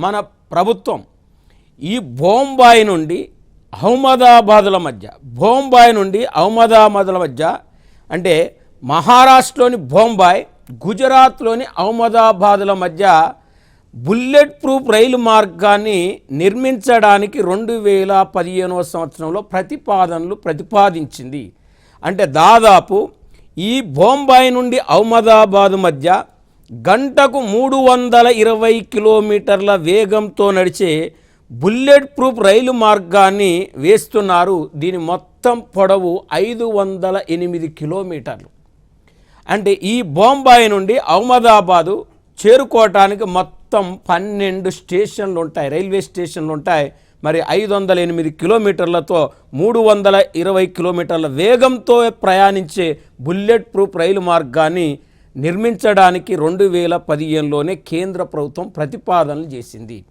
మన ప్రభుత్వం ఈ బొంబాయి నుండి అహ్మదాబాదుల మధ్య అంటే మహారాష్ట్రలోని బొంబాయి, గుజరాత్లోని అహ్మదాబాదుల మధ్య బుల్లెట్ ప్రూఫ్ రైలు మార్గాన్ని నిర్మించడానికి 2015వ సంవత్సరంలో ప్రతిపాదించింది. అంటే దాదాపు ఈ బొంబాయి నుండి అహ్మదాబాద్ మధ్య గంటకు 320 కిలోమీటర్ల వేగంతో నడిచే బుల్లెట్ ప్రూఫ్ రైలు మార్గాన్ని వేస్తున్నారు. దీని మొత్తం పొడవు 508 కిలోమీటర్లు. అంటే ఈ బొంబాయి నుండి అహ్మదాబాదు చేరుకోవటానికి మొత్తం 12 స్టేషన్లు ఉంటాయి, రైల్వే స్టేషన్లు ఉంటాయి. మరి 508 కిలోమీటర్లతో 320 కిలోమీటర్ల వేగంతో ప్రయాణించే బుల్లెట్ ప్రూఫ్ రైలు మార్గాన్ని నిర్మించడానికి 2015లోనే కేంద్ర ప్రభుత్వం ప్రతిపాదనలు చేసింది.